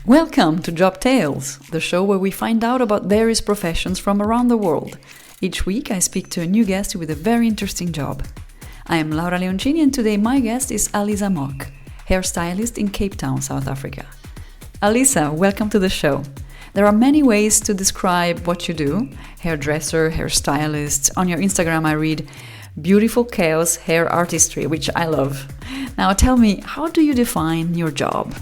Welcome to Job Tales, the show where we find out about various professions from around the world. Each week I speak to a new guest with a very interesting job. I am Laura Leoncini and today my guest is Alisa Mock, hairstylist in Cape Town, South Africa. Alisa, welcome to the show. There are many ways to describe what you do: hairdresser, hairstylist. On your Instagram I read beautiful chaos hair artistry, which I love. Now tell me, how do you define your job?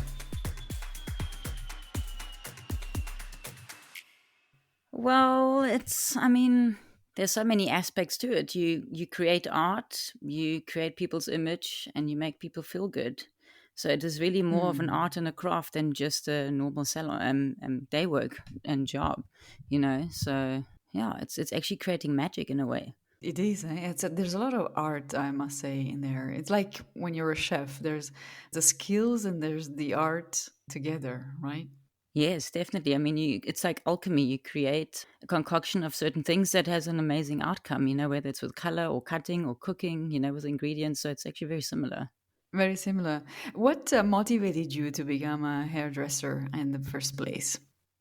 Well, there's so many aspects to it. You create art, you create people's image, and you make people feel good. So it is really more of an art and a craft than just a normal salon day work and job, So yeah, it's actually creating magic in a way. It is. There's a lot of art, I must say, in there. It's like when you're a chef, there's the skills and there's the art together, right? Yes, definitely. It's like alchemy. You create a concoction of certain things that has an amazing outcome, whether it's with color or cutting or cooking, with ingredients. So it's actually very similar. Very similar. What motivated you to become a hairdresser in the first place?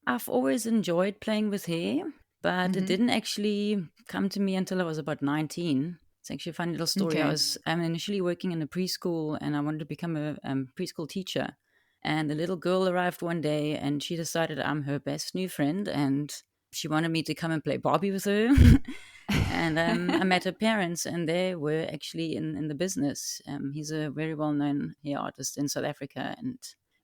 I've always enjoyed playing with hair, but it Mm-hmm. didn't actually come to me until I was about 19. It's actually a funny little story. I Okay. was initially working in a preschool and I wanted to become a preschool teacher. And the little girl arrived one day and she decided I'm her best new friend and she wanted me to come and play Barbie with her. And I met her parents and they were actually in the business. He's a very well-known hair artist in South Africa. And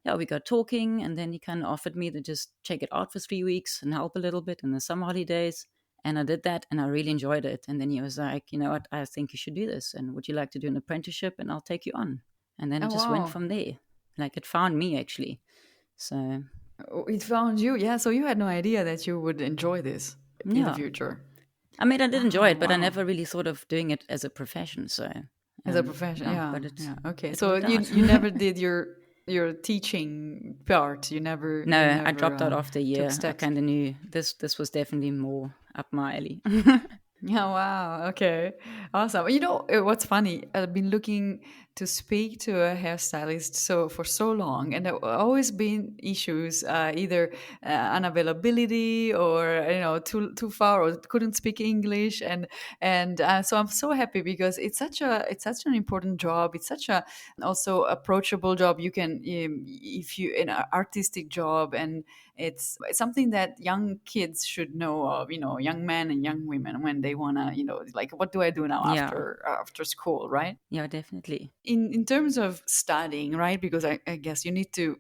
yeah, we got talking and then he kind of offered me to just check it out for 3 weeks and help a little bit in the summer holidays. And I did that and I really enjoyed it. And then he was like, you know what, I think you should do this. And would you like to do an apprenticeship? And I'll take you on. And then Oh, it just went wow. from there. Like it found me actually. So Oh, it found you. Yeah, so you had no idea that you would enjoy this in the yeah, future. I did enjoy Oh, it, but I wow. never really thought of doing it as a profession. So As a profession, yeah, yeah, but it yeah. Okay, it so worked you out. you never did your teaching part. You No, I never dropped out after a took year. I steps. kind of knew this was definitely more up my alley. Yeah, wow. Okay. Awesome. What's funny? I've been looking to speak to a hairstylist for so long, and there have always been issues, either unavailability or too far or couldn't speak English, and so I'm so happy because it's such an important job. It's such a also approachable job. You can if you an artistic job, and it's something that young kids should know of, young men and young women when they want to, like, what do I do now Yeah, after school, right? yeah, definitely. In terms of studying, right? Because I guess you need to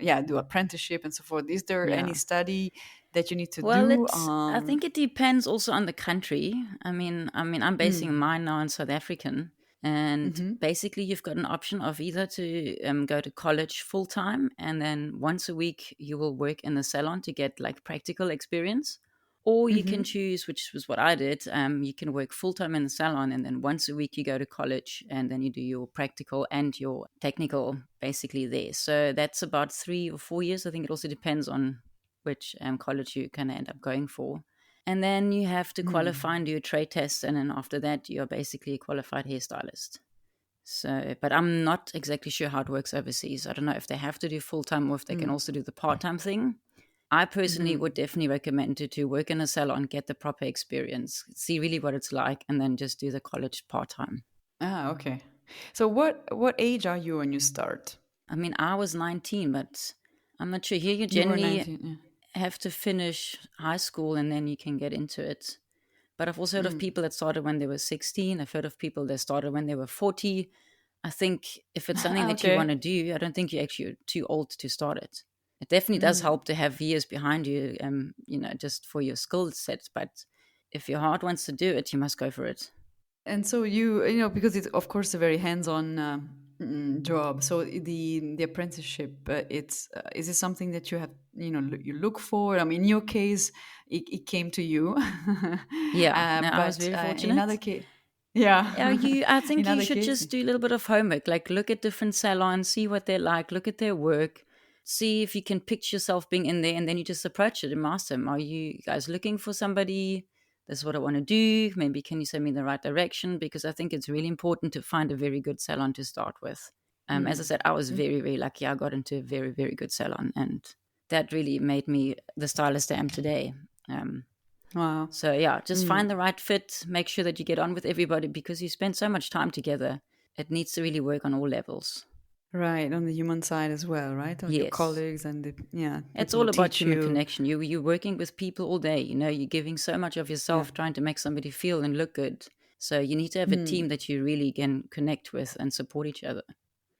yeah, do apprenticeship and so forth. Is there any Yeah. study that you need to Well, do? I think it depends also on the country. I'm basing Mm, mine now in South African, and mm-hmm, basically you've got an option of either to go to college full time, and then once a week you will work in the salon to get like practical experience, or you can mm-hmm. choose, which was what I did. You can work full time in the salon, and then once a week you go to college, and then you do your practical and your technical basically there. So that's about 3 or 4 years. I think it also depends on which college you kind of end up going for. And then you have to Mm. qualify and do your trade tests. And then after that, you're basically a qualified hairstylist. So, but I'm not exactly sure how it works overseas. I don't know if they have to do full time or if they can Mm. also do the part time thing. I personally Mm-hmm. would definitely recommend to work in a salon, get the proper experience, see really what it's like, and then just do the college part time. Ah, okay. So what age are you when you start? I was 19, but I'm not sure. Here, you You were generally 19. have to finish high school and then you can get into it. But I've also Yeah. heard of people that started when they were 16. I've heard of people that started when they were 40. I think if it's something that you want Okay. to do, I don't think you're actually too old to start it. It definitely does Mm. help to have years behind you, just for your skill set. But if your heart wants to do it, you must go for it. And so because it's of course a very hands-on job. So the apprenticeship, it's is it something that you have you look for? I mean, in your case, it came to you, Yeah, no, I was but very in other fortunate. case, yeah, I in think you other should case, just do a little bit of homework, like look at different salons, see what they're like, look at their work, see if you can picture yourself being in there, and then you just approach it and ask them, are you guys looking for somebody? This is what I want to do. Maybe can you send me in the right direction? Because I think it's really important to find a very good salon to start with. As I said, I was Mm. very, very lucky. I got into a very, very good salon, and that really made me the stylist I am today. Um, Wow. so yeah, just Mm. find the right fit. Make sure that you get on with everybody because you spend so much time together. It needs to really work on all levels. Right, on the human side as well, right? On your Yes, colleagues and the, yeah, it's people who all about teach human you. connection. You're working with people all day. You're giving so much of Yeah. yourself trying to make somebody feel and look good. So you need to have a team Mm. that you really can connect with and support each other.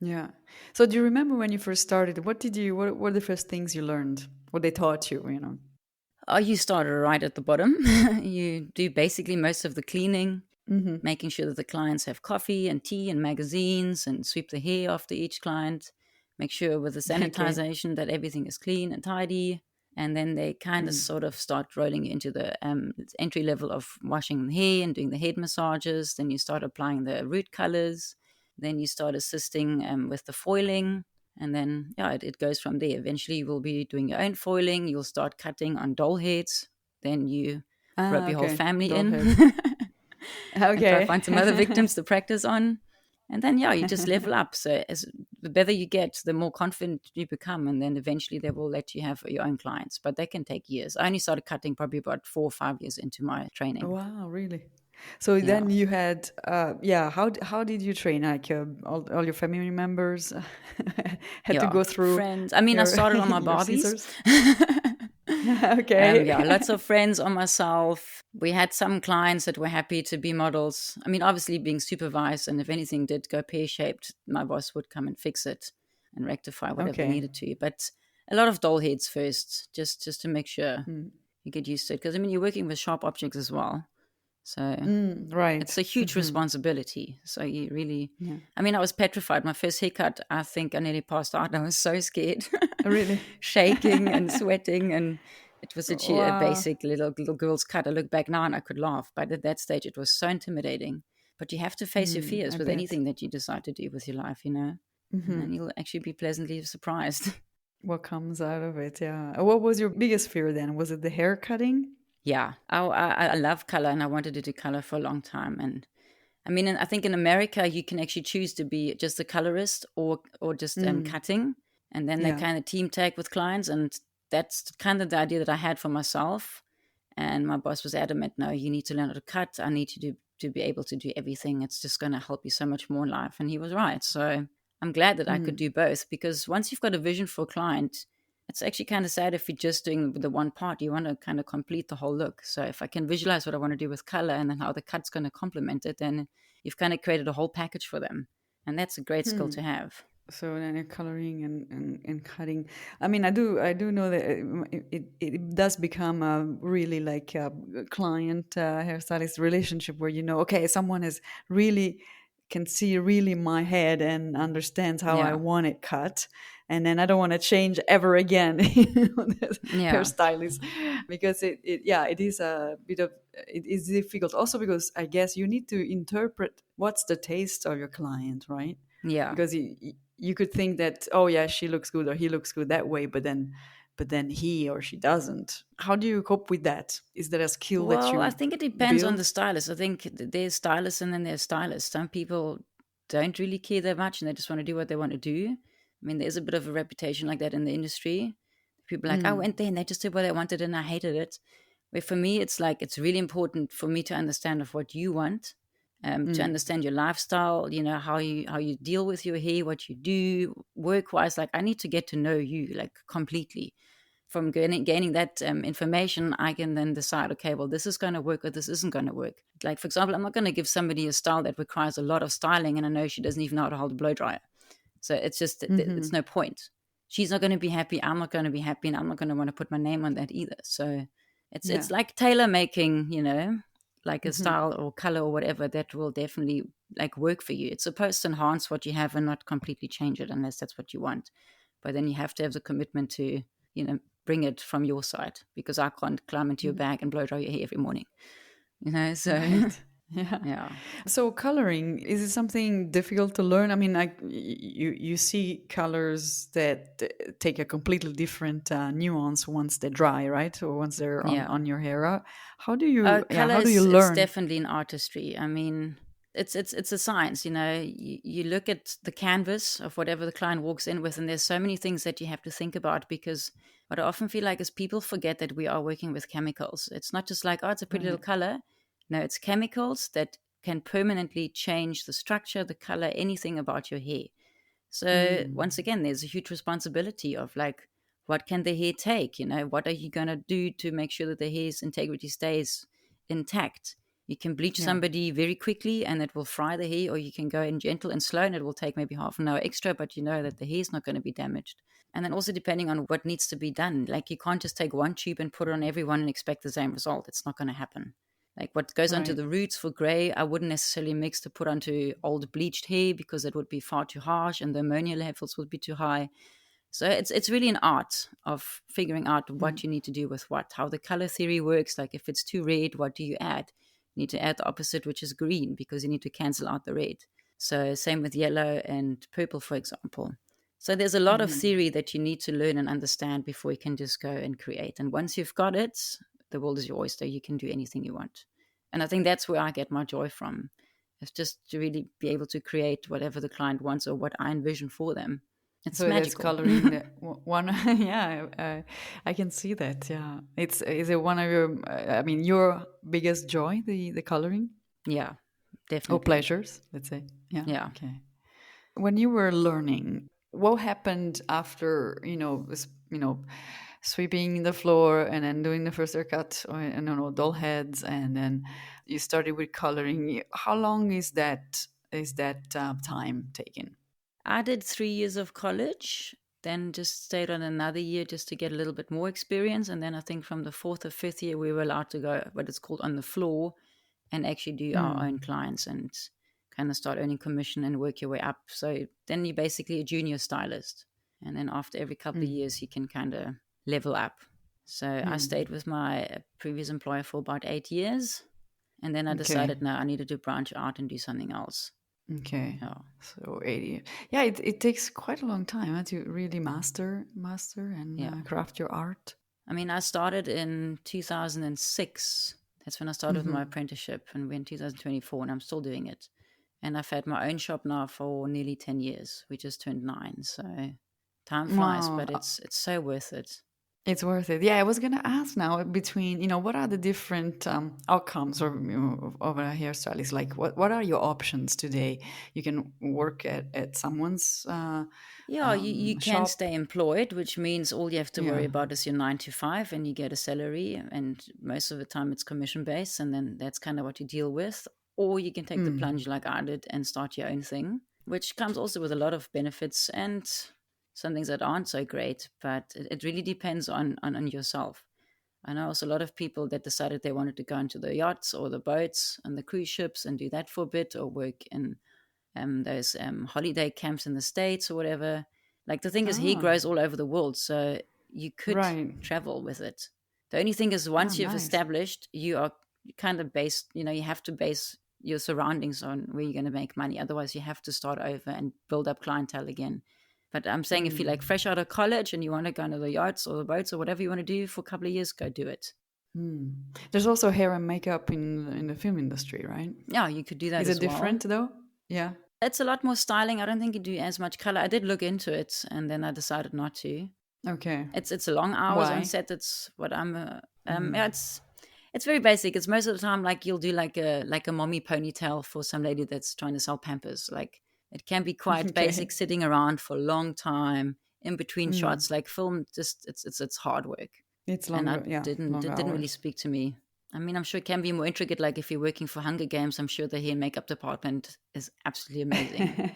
Yeah. So do you remember when you first started? What were the first things you learned? What they taught you, you know? Oh, you started right at the bottom. You do basically most of the cleaning, Mm-hmm. making sure that the clients have coffee and tea and magazines and sweep the hair after each client. Make sure with the Okay. sanitization that everything is clean and tidy. And then they kind of Mm. sort of start rolling into the entry level of washing the hair and doing the head massages. Then you start applying the root colors. Then you start assisting with the foiling. And then, yeah, it goes from there. Eventually, you will be doing your own foiling. You'll start cutting on doll heads. Then you rub Ah, your whole okay. family Doll in heads. and try to Okay. find some other victims to practice on. And then, yeah, you just level up. So as the better you get, the more confident you become. And then eventually they will let you have your own clients. But that can take years. I only started cutting probably about 4 or 5 years into my training. Wow, really? So Yeah. then you had, yeah. How did you train? Like all your family members had to Yeah. go through Friends. I mean, I your started on my your Barbies. scissors. Okay. Yeah, lots of friends on myself. We had some clients that were happy to be models. I mean, obviously being supervised, and if anything did go pear shaped, my boss would come and fix it and rectify whatever Okay. needed to. But a lot of doll heads first, just to make sure Mm. you get used to it. Because I mean, you're working with sharp objects as well, so Mm, it's right. a huge Hmm. responsibility. So you really, Yeah. I mean, I was petrified. My first haircut, I think I nearly passed out. I was so scared, Really. shaking and sweating, and it was a Wow. basic little girl's cut. I look back now and I could laugh, but at that stage, it was so intimidating. But you have to face your Mm, fears I with bet. anything that you decide to do with your life, and then Hmm. you'll actually be pleasantly surprised. What comes out of it? Yeah. What was your biggest fear then? Was it the hair cutting? Yeah, I love color, and I wanted to do color for a long time, and I mean, I think in America you can actually choose to be just a colorist or just Mm, cutting, and then they yeah. kind of team tag with clients, and that's kind of the idea that I had for myself. And my boss was adamant, no, you need to learn how to cut. I need you to be able to do everything. It's just going to help you so much more in life. And he was right. So I'm glad that I could Mm, do both because once you've got a vision for a client, it's actually kind of sad if you're just doing the one part. You want to kind of complete the whole look. So if I can visualize what I want to do with color and then how the cut's going to complement it, then you've kind of created a whole package for them. And that's a great skill hmm. to have. So then you're coloring and cutting. I mean, I do know that it does become a really like a client hairstylist relationship where okay, someone is really can see really my head and understands how I Yeah. want it cut, and then I don't want to change ever again as Yeah. hairstylist because it is a bit of it is difficult also because I guess you need to interpret what's the taste of your client, right? Yeah. Because you could think that, oh yeah, she looks good or he looks good that way, but then he or she doesn't. How do you cope with that? Is there a skill that Well, I you think it depends on the build? stylist. I think there's stylists and then there's stylists. Some people don't really care that much and they just want to do what they want to do. I mean, there's a bit of a reputation like that in the industry. People are like, I Mm, went there and they just did what they wanted and I hated it. Where for me, it's like it's really important for me to understand of what you want, to mm, understand your lifestyle. How you deal with your hair, what you do work wise. Like I need to get to know you like completely from gaining that information, I can then decide, okay, well, this is going to work or this isn't going to work. Like, for example, I'm not going to give somebody a style that requires a lot of styling and I know she doesn't even know how to hold a blow dryer. So it's just, it's hmm. no point. She's not going to be happy. I'm not going to be happy. And I'm not going to want to put my name on that either. So it's Yeah. like tailor making, like a Hmm. style or color or whatever that will definitely like work for you. It's supposed to enhance what you have and not completely change it unless that's what you want. But then you have to have the commitment to, you know, bring it from your side because I can't climb into your bag and blow dry your hair every morning. So Right. Yeah. yeah. So coloring, is it something difficult to learn? I mean, like you see colors that take a completely different nuance once they dry, right? Or once they're on Yeah. on your hair. How do you, yeah, Color how do you is it's learn? definitely an artistry. I mean, it's a science, you know. You look at the canvas of whatever the client walks in with, and there's so many things that you have to think about, because what I often feel like is people forget that we are working with chemicals. It's not just like, oh, it's a pretty little Right. color. No, it's chemicals that can permanently change the structure, the color, anything about your hair. So once Mm. again, there's a huge responsibility of like, what can the hair take? You know, what are you gonna do to make sure that the hair's integrity stays intact? You can bleach Yeah. somebody very quickly and it will fry the hair, or you can go in gentle and slow and it will take maybe half an hour extra, but you know that the hair is not going to be damaged. And then also depending on what needs to be done, like you can't just take one tube and put it on everyone and expect the same result. It's not going to happen. Like what goes onto Right. the roots for gray, I wouldn't necessarily mix to put onto old bleached hair because it would be far too harsh and the ammonia levels would be too high. So it's really an art of figuring out what Mm. you need to do with what, how the color theory works. Like if it's too red, what do you add? You need to add the opposite, which is green, because you need to cancel out the red. So same with yellow and purple, for example. So there's a lot of Mhm. theory that you need to learn and understand before you can just go and create. And once you've got it, the world is your oyster. You can do anything you want. And I think that's where I get my joy from. It's just to really be able to create whatever the client wants or what I envision for them. It's So that's magical. coloring the one. Yeah, I can see that. Yeah, it's is it one of your? I mean, your biggest joy, the coloring Yeah, or definitely. pleasures, let's say. Yeah. Yeah. Okay. When you were learning, what happened after sweeping the floor and then doing the first haircut, or I don't know, doll heads, and then you started with coloring. How long is that time taken? I did 3 years of college, then just stayed on another year just to get a little bit more experience. And then I think from the fourth or fifth year, we were allowed to go what it's called on the floor and actually do our own Mm. clients and kind of start earning commission and work your way up. So then you're basically a junior stylist. And then after every couple of years, you Mm. can kind of level up. So I stayed Mm. with my previous employer for about 8 years. And then I Okay. decided now I needed to branch out and do something else. Okay. Yeah. So 80. Yeah, it takes quite a long time to really master and Yeah. craft your art. I mean, I started in 2006. That's when I started with my Hmm. apprenticeship, and we're in 2024, and I'm still doing it. And I've had my own shop now for nearly 10 years. We just turned 9. So time flies, Wow, but it's so worth it. it's worth it. Yeah, I was gonna ask now between what are the different outcomes of a hairstylist? Like, what are your options today? You can work at someone's Yeah, you can shop. stay employed, which means all you have to worry Yeah. about is your 9 to 5 and you get a salary. And most of the time it's commission based. And then that's kind of what you deal with. Or you can take the plunge Mm. like I did and start your own thing, which comes also with a lot of benefits and some things that aren't so great. But it really depends on yourself. I know also a lot of people that decided they wanted to go into the yachts or the boats and the cruise ships and do that for a bit or work in those holiday camps in the States or whatever. Like the thing is, he Ah, grows all over the world, so you could right. travel with it. The only thing is, Ah, once you've nice. established, you are kind of based, you have to base your surroundings on where you're going to make money. Otherwise, you have to start over and build up clientele again. But I'm saying if you're like Mm. fresh out of college and you want to go into the yachts or the boats or whatever you want to do for a couple of years, go do it. Mm. There's also hair and makeup in the film industry, right? Yeah, you could do that Is it as well. different though? Yeah. It's a lot more styling. I don't think you do as much color. I did look into it, and then I decided not to. Okay. It's long hours on Why? set. It's what I'm. Yeah, Mm. it's very basic. It's most of the time like you'll do like a mommy ponytail for some lady that's trying to sell Pampers. Like it can be quite basic, Okay. sitting around for a long time in between Mm. shots. Like film, just it's hard work, It's and I longer, yeah, didn't long it didn't really hours. speak to me. I mean, I'm sure it can be more intricate. Like if you're working for Hunger Games, I'm sure the hair and makeup department is absolutely amazing,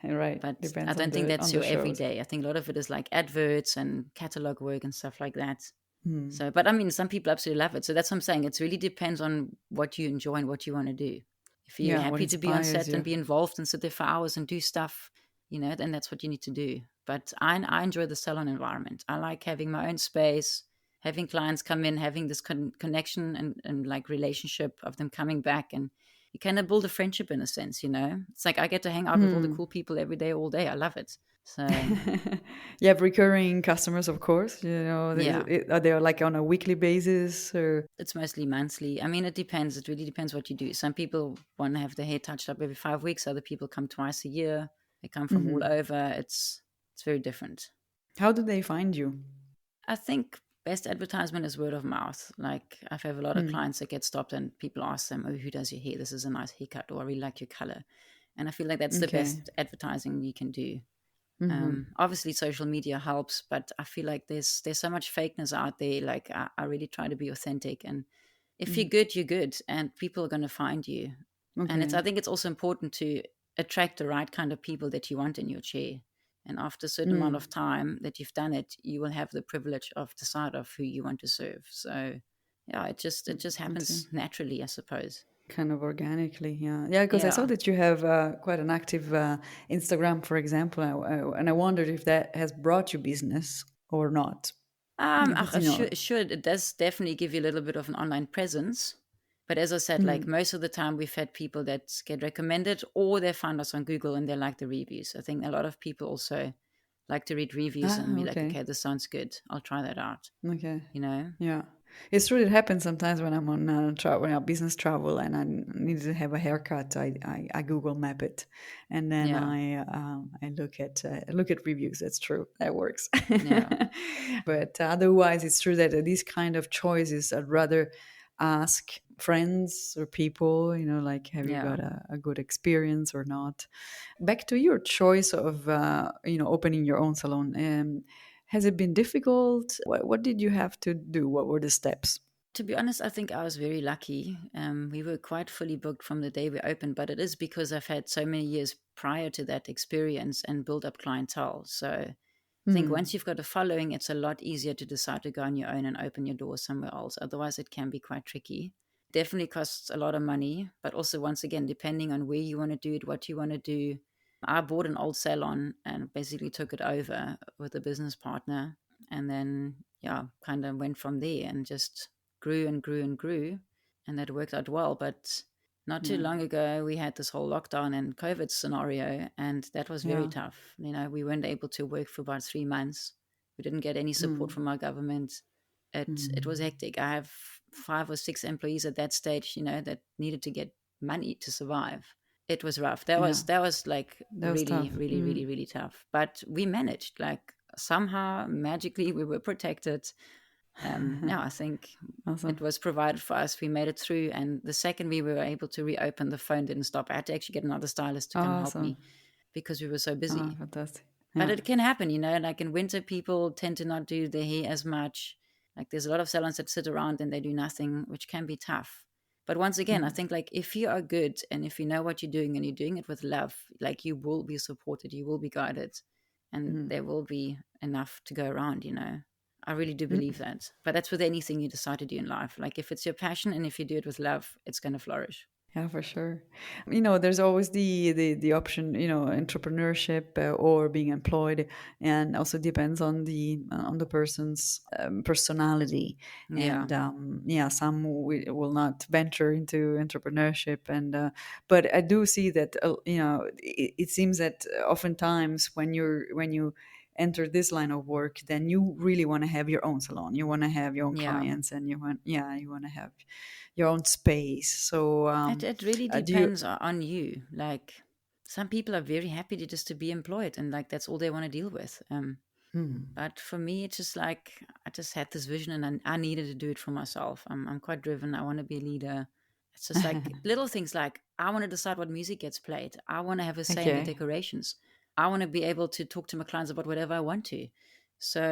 Right. but I Depends on don't think that's the your shows. everyday. I think a lot of it is like adverts and catalog work and stuff like that. Mm. So, but I mean, some people absolutely love it. So that's what I'm saying. It really depends on what you enjoy and what you want to do. If you're Yeah, what happy to be on inspires set and you. be involved and sit there for hours and do stuff, then that's what you need to do. But I enjoy the salon environment. I like having my own space, having clients come in, having this connection and like relationship of them coming back, and you kind of build a friendship in a sense. It's like I get to hang out with all the Mm. cool people every day, all day. I love it. So You have recurring customers, of course. You know, yeah, are they like on a weekly basis or? it's mostly monthly. I mean, it depends. It really depends what you do. Some people want to have their hair touched up every 5 weeks. Other people come twice a year. They come from all Mhm. over. It's very different. How do they find you? I think best advertisement is word of mouth. Like I have a lot of Mm. clients that get stopped and people ask them, "Oh, who does your hair? This is a nice haircut," or "I really like your color." And I feel like that's the Okay. best advertising you can do. Hmm. Obviously, social media helps, but I feel like there's so much fakeness out there. Like I really try to be authentic, and if you're Mm. good, you're good, and people are going to find you. And Okay. I think it's also important to attract the right kind of people that you want in your chair. And after a certain amount Mm. of time that you've done it, you will have the privilege of decide of who you want to serve. So yeah, it just That's it. happens naturally, I suppose. Kind of organically, yeah, yeah. Because I saw Yeah. that you have quite an active Instagram, for example, and I wondered if that has brought you business or not. If it's, Should it does definitely give you a little bit of an online presence. But as I said, like mm. most of the time, we've had people that get recommended or they find us on Google and they like the reviews. I think a lot of people also like to read reviews and Ah, be like, okay, okay, this sounds good. I'll try that out. okay. You know? Yeah, it's true. It happens sometimes when I'm on when I business travel and I need to have a haircut. I Google Map it, and then Yeah. I look at reviews. That's true. That works. Yeah. But otherwise, it's true that these kind of choices, I'd rather ask friends or people. You know, like have you Yeah. got a good experience or not? Back to your choice of opening your own salon. Has it been difficult? What did you have to do? What were the steps? To be honest, I think I was very lucky. We were quite fully booked from the day we opened, but it is because I've had so many years prior to that experience and build up clientele. So I think Hmm. once you've got a following, it's a lot easier to decide to go on your own and open your doors somewhere else. Otherwise, it can be quite tricky. Definitely costs a lot of money, but also, once again, depending on where you want to do it, what you want to do. I bought an old salon and basically took it over with a business partner. And then, yeah, kind of went from there and just grew and grew and grew. And that worked out well. But not too Yeah. long ago, we had this whole lockdown and COVID scenario, and that was very Yeah. tough. You know, we weren't able to work for about 3 months. We didn't get any support Hmm. from our government. It was Hmm. hectic. I have 5 or 6 employees at that stage, that needed to get money to survive. It was rough. That Yeah. was that was like That was really, tough. really, Hmm. really, really tough. But we managed. Like somehow magically we were protected. Yeah, I think it Awesome. was provided for us. We made it through, and the second we were able to reopen, the phone didn't stop. I had to actually get another stylist to come help Awesome. me because we were so Ah, busy. fantastic. But Yeah. it can happen, like in winter, people tend to not do their hair as much. Like there's a lot of salons that sit around and they do nothing, which can be tough. But once again, I Hmm. think like if you are good and if you know what you're doing and you're doing it with love, like you will be supported, you will be guided, and there will be enough to go around. I really do Hmm. believe that. But that's with anything you decide to do in life. Like if it's your passion and if you do it with love, it's going to flourish. Yeah, for sure. There's always the option, entrepreneurship or being employed, and also depends on the person's personality. Yeah. And yeah, some will not venture into entrepreneurship, and but I do see that it seems that oftentimes when you enter this line of work, then you really want to have your own salon, you want to have your own Yeah. clients, and you want to have your own space. So It really do you? depends on you. Like some people are very happy to just to be employed and like that's all they want to deal with. Hmm. But for me, it's just like I just had this vision and I needed to do it for myself. I'm quite driven. I want to be a leader. It's just like little things like I want to decide what music gets played. I want to have a say in the Okay. decorations. I want to be able to talk to my clients about whatever I want to. So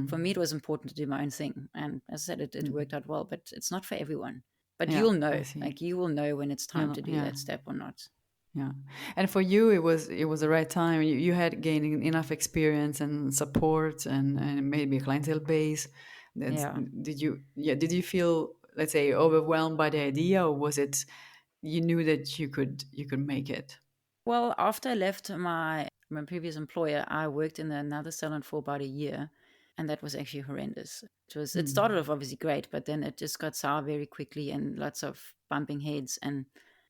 for me, Hmm. it was important to do my own thing. And as I said, it worked out well, but it's not for everyone. But Yeah, you'll I know, see. like you will know when it's time to do Yeah, that step or not. yeah. And for you, it was the right time. You had gained enough experience and support, and maybe a clientele base. That's, Yeah. did you feel, let's say, overwhelmed by the idea, or was it you knew that you could make it? Well, after I left my previous employer, I worked in another salon for about a year, and that was actually horrendous. It started Hmm. off obviously great, but then it just got sour very quickly and lots of bumping heads. And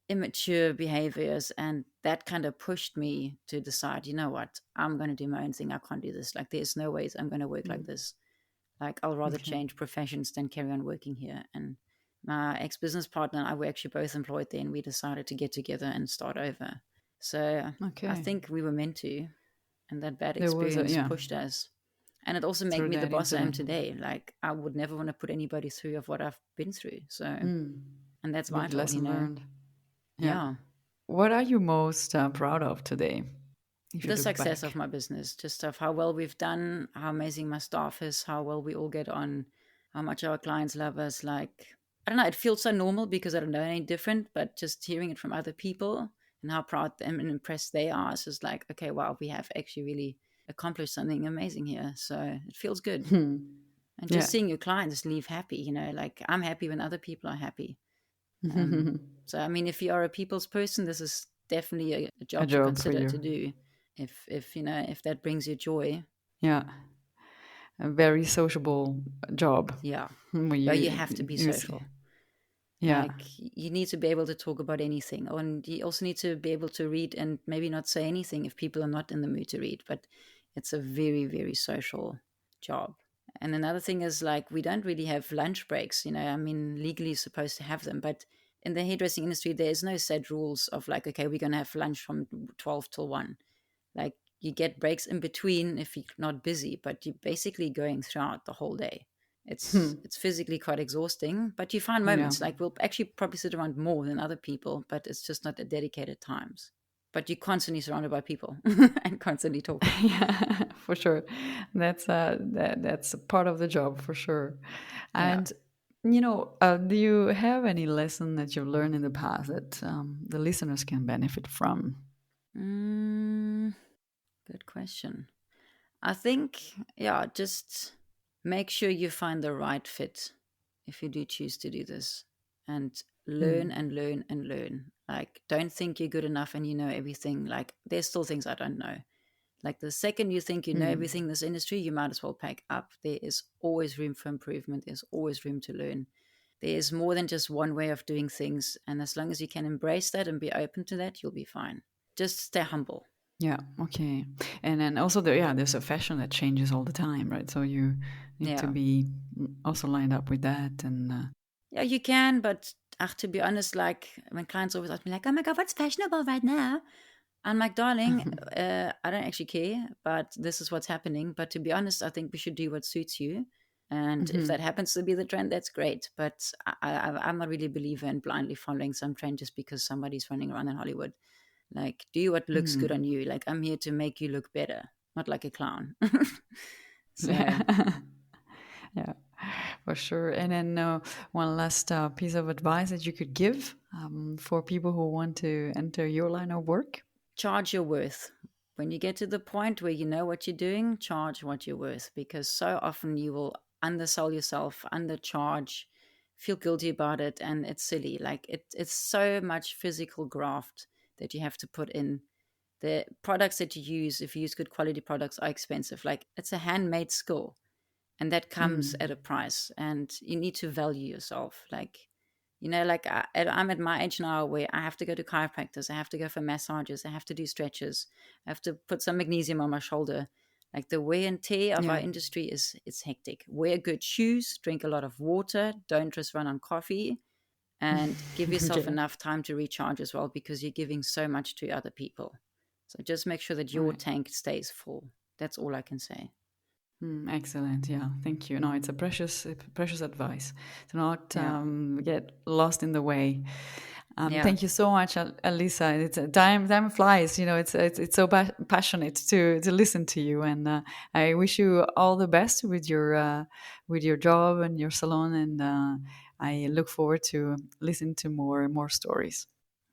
immature behaviors, and that kind of pushed me to decide, you know what, I'm going to do my own thing. I can't do this. Like, there's no ways I'm going to work like this. Like, I'll rather Okay. change professions than carry on working here. And my ex-business partner and I were actually both employed there, and we decided to get together and start over. So I Okay. think we were meant to, and that bad There was a, experience yeah, pushed us. And it also made through me the that boss I am incident. today. Like, I would never want to put anybody through of what I've been through. So, and that's Good vital, lesson learned. Yeah. Yeah. What are you most proud of today, if you The look success of back? my business, just of how well we've done, how amazing my staff is, how well we all get on, how much our clients love us. Like, I don't know, it feels so normal because I don't know any different, but just hearing it from other people and how proud them and impressed they are, it's just like, okay, wow, we have actually really accomplished something amazing here. So it feels good. And just Yeah. seeing your clients leave happy, like, I'm happy when other people are happy. So, I mean, if you are a people's person, this is definitely a A job to job for consider you. to do. If that brings you joy. Yeah. A very sociable job. Yeah. Where Yeah, you have to be you see. social. Yeah. Like, you need to be able to talk about anything, and you also need to be able to read and maybe not say anything if people are not in the mood to read. But it's a very, very social job. And another thing is, like, we don't really have lunch breaks. I mean, legally you're supposed to have them, but in the hairdressing industry, there's no set rules of like, okay, we're going to have lunch from 12 till 1. Like, you get breaks in between if you're not busy, but you're basically going throughout the whole day. It's physically quite exhausting, but you find Yeah. moments. Like, we'll actually probably sit around more than other people, but it's just not at dedicated times. But you're constantly surrounded by people and constantly talking. Yeah, for sure. That's a part of the job for sure. Yeah. And do you have any lesson that you've learned in the past that the listeners can benefit from? Mm, good question. I think, yeah, just make sure you find the right fit if you do choose to do this, and learn Hmm. and learn and learn. Like, don't think you're good enough and you know everything. Like, there's still things I don't know. Like, the second you think you know everything in this industry, you might as well pack up. There is always room for improvement. There's always room to learn. There is more than just one way of doing things. And as long as you can embrace that and be open to that, you'll be fine. Just stay humble. Yeah. Okay. And then also there's a fashion that changes all the time, right? So you need to Yeah. be also lined up with that. And Yeah, you can, but to be honest, like, when clients always ask me, like, "Oh my god, what's fashionable right now?" I'm like, "Darling, I don't actually care, but this is what's happening. But to be honest, I think we should do what suits you. And if that happens to be the trend, that's great. But I'm not really a believer in blindly following some trend just because somebody's running around in Hollywood. Like, do what looks good on you. Like, I'm here to make you look better, not like a clown." So, yeah. Yeah, for sure. And then one last piece of advice that you could give for people who want to enter your line of work. charge your worth. When you get to the point where you know what you're doing, charge what you're worth, because so often you will undersell yourself, undercharge, feel guilty about it, and it's silly. Like, it's so much physical graft that you have to put in. The products that you use, if you use good quality products, are expensive. Like, it's a handmade skill, and that comes at a price, and you need to value yourself. Like, like, I'm at my age now where I have to go to chiropractors, I have to go for massages, I have to do stretches, I have to put some magnesium on my shoulder. Like, the wear and tear of our Yeah. industry it's hectic. Wear good shoes, drink a lot of water, don't just run on coffee, and give yourself Yeah. enough time to recharge as well, because you're giving so much to other people. So just make sure that your Right. tank stays full. That's all I can say. Excellent. Yeah. Thank you. No, it's a precious advice to not Yeah. get lost in the way. Yeah. Thank you so much, Alisa. It's time flies. It's so passionate to listen to you, and I wish you all the best with your job and your salon. And I look forward to listen to more and more stories.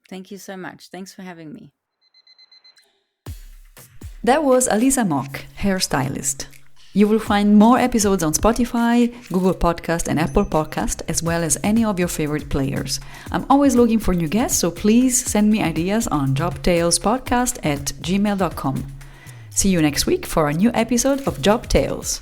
Thank you so much. Thanks for having me. That was Alisa Mock, hairstylist. You will find more episodes on Spotify, Google Podcast, and Apple Podcast, as well as any of your favorite players. I'm always looking for new guests, so please send me ideas on jobtalespodcast@gmail.com. See you next week for a new episode of Job Tales.